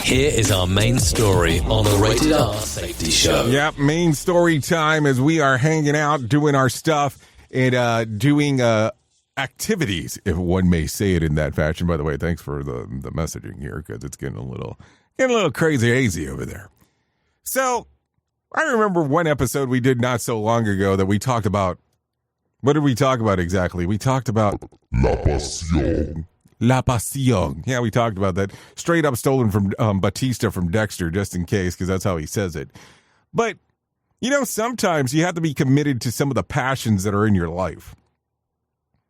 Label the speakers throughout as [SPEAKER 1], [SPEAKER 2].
[SPEAKER 1] Here is our main story on the Rated R Safety Show.
[SPEAKER 2] Yep, main story time as we are hanging out, doing our stuff, and doing activities, if one may say it in that fashion. By the way, thanks for the messaging here, because it's getting a little crazy hazy over there. So, I remember one episode we did not so long ago that we talked about. What did we talk about exactly? We talked about
[SPEAKER 3] La Pasión.
[SPEAKER 2] La Pasión. Yeah, we talked about that. Straight up stolen from Batista from Dexter, just in case, because that's how he says it. But, you know, sometimes you have to be committed to some of the passions that are in your life.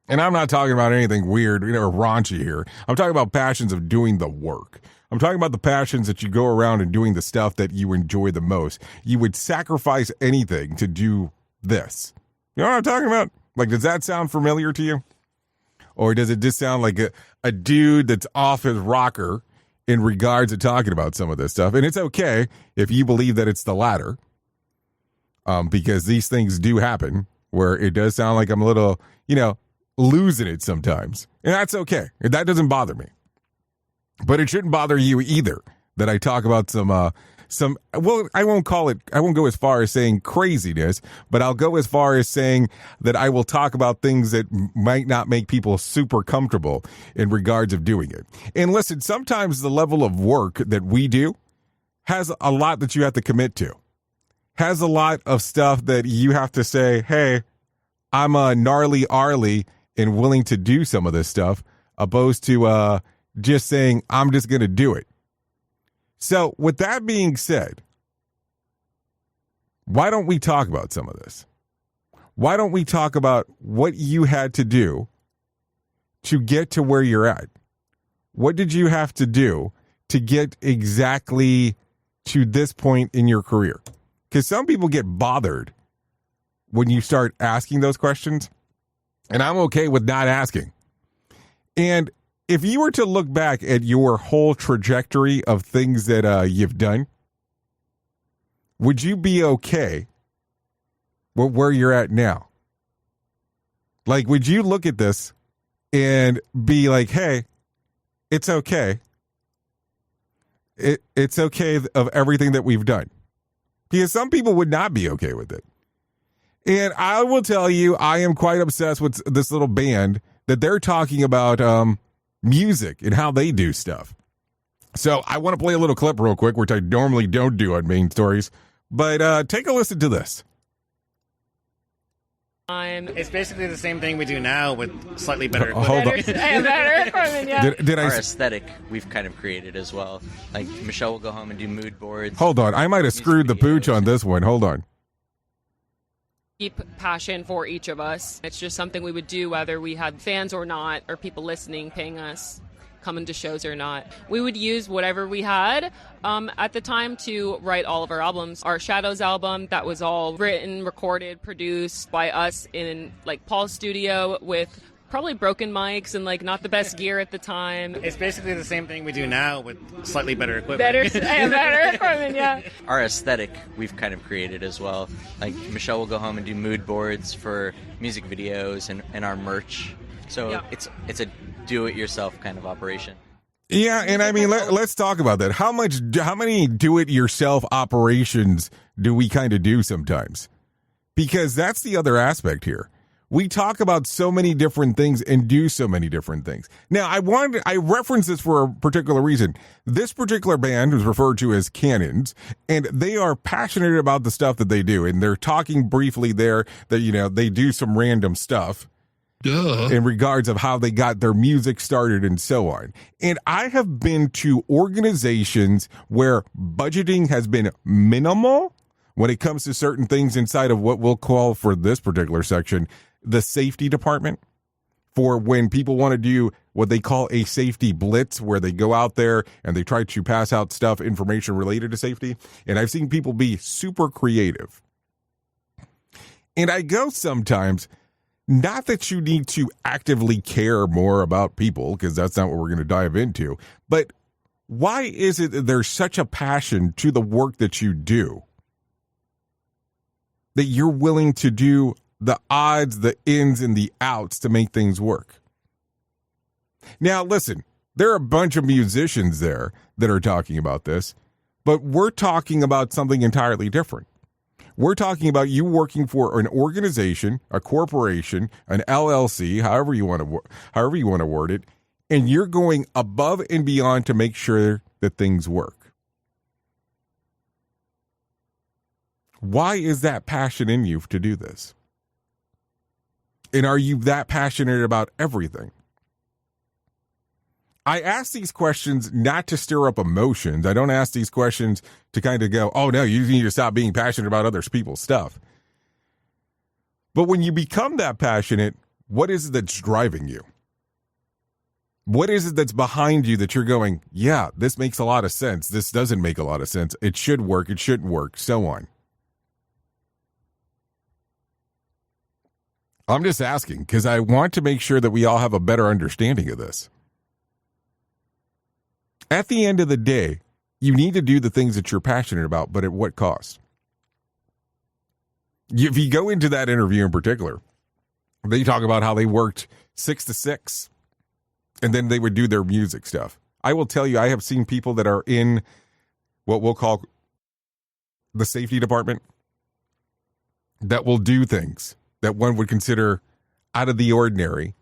[SPEAKER 2] And I'm not talking about anything weird or raunchy here. I'm talking about passions of doing the work. I'm talking about the passions that you go around and doing the stuff that you enjoy the most. You would sacrifice anything to do this. You know what I'm talking about? Like, does that sound familiar to you? Or does it just sound like a dude that's off his rocker in regards to talking about some of this stuff? And it's okay if you believe that it's the latter, because these things do happen where it does sound like I'm a little, losing it sometimes. And that's okay. That doesn't bother me. But it shouldn't bother you either that I talk about some, well, I won't go as far as saying craziness, but I'll go as far as saying that I will talk about things that might not make people super comfortable in regards of doing it. And listen, sometimes the level of work that we do has a lot that you have to commit to, has a lot of stuff that you have to say, hey, I'm a gnarly Arlie and willing to do some of this stuff, opposed to just saying, I'm just going to do it. So, with that being said, why don't we talk about some of this? Why don't we talk about what you had to do to get to where you're at? What did you have to do to get exactly to this point in your career? Because some people get bothered when you start asking those questions, and I'm okay with not asking. And if you were to look back at your whole trajectory of things that you've done, would you be okay with where you're at now? Like, would you look at this and be like, hey, it's okay. It's okay of everything that we've done. Because some people would not be okay with it. And I will tell you, I am quite obsessed with this little band that they're talking about music and how they do stuff. So I want to play a little clip real quick, which I normally don't do on main stories, but take a listen to this.
[SPEAKER 4] It's basically the same thing we do now with slightly better equipment.
[SPEAKER 2] Hold on.
[SPEAKER 5] Better equipment, yeah.
[SPEAKER 2] Did
[SPEAKER 6] Our
[SPEAKER 2] I?
[SPEAKER 6] aesthetic we've kind of created as well. Like Michelle will go home and do mood boards.
[SPEAKER 2] Hold on. I might have screwed the pooch on this one. Hold on.
[SPEAKER 5] Deep passion for each of us. It's just something we would do whether we had fans or not, or people listening, paying us, coming to shows or not. We would use whatever we had at the time to write all of our albums. Our Shadows album, that was all written, recorded, produced by us in like Paul's studio with probably broken mics and like not the best gear at the time.
[SPEAKER 4] It's basically the same thing we do now with slightly better equipment.
[SPEAKER 5] Better equipment, yeah.
[SPEAKER 6] Our aesthetic we've kind of created as well. Like Michelle will go home and do mood boards for music videos and our merch. So
[SPEAKER 5] Yeah.
[SPEAKER 6] it's a do-it-yourself kind of operation.
[SPEAKER 2] Yeah, and I mean, let's talk about that. How many do-it-yourself operations do we kind of do sometimes? Because that's the other aspect here. We talk about so many different things and do so many different things. Now, I reference this for a particular reason. This particular band is referred to as Cannons, and they are passionate about the stuff that they do. And they're talking briefly there that, they do some random stuff.
[SPEAKER 3] Duh.
[SPEAKER 2] In regards of how they got their music started and so on. And I have been to organizations where budgeting has been minimal when it comes to certain things inside of what we'll call for this particular section, the safety department, for when people want to do what they call a safety blitz, where they go out there and they try to pass out stuff, information related to safety. And I've seen people be super creative. And I go sometimes, not that you need to actively care more about people, because that's not what we're going to dive into, but why is it that there's such a passion to the work that you do that you're willing to do the odds, the ins, and the outs to make things work? Now, listen, There are a bunch of musicians there that are talking about this, but we're talking about something entirely different. We're talking about you working for an organization, a corporation, an LLC, however you want to word it, and you're going above and beyond to make sure that things work. Why is that passion in you to do this? And are you that passionate about everything? I ask these questions not to stir up emotions. I don't ask these questions to kind of go, oh, no, you need to stop being passionate about other people's stuff. But when you become that passionate, what is it that's driving you? What is it that's behind you that you're going, yeah, this makes a lot of sense. This doesn't make a lot of sense. It should work. It shouldn't work. So on. I'm just asking because I want to make sure that we all have a better understanding of this. At the end of the day, you need to do the things that you're passionate about, but at what cost? If you go into that interview in particular, they talk about how they worked 6 to 6, and then they would do their music stuff. I will tell you, I have seen people that are in what we'll call the safety department that will do things that one would consider out of the ordinary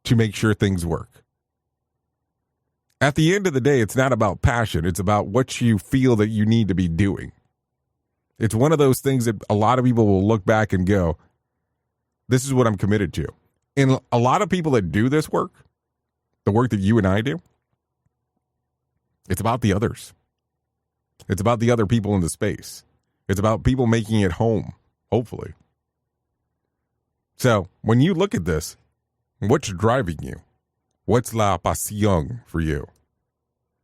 [SPEAKER 2] to make sure things work. At the end of the day, it's not about passion. It's about what you feel that you need to be doing. It's one of those things that a lot of people will look back and go, this is what I'm committed to. And a lot of people that do this work, the work that you and I do, it's about the others. It's about the other people in the space. It's about people making it home, hopefully. So when you look at this, what's driving you? What's la pasión for you?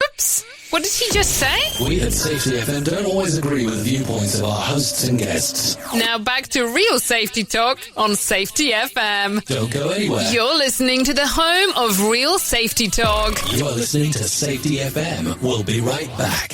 [SPEAKER 7] Oops! What did he just say?
[SPEAKER 1] We at Safety FM don't always agree with viewpoints of our hosts and guests.
[SPEAKER 7] Now back to real safety talk on Safety FM.
[SPEAKER 1] Don't go anywhere.
[SPEAKER 7] You're listening to the home of real safety talk.
[SPEAKER 1] You're listening to Safety FM. We'll be right back.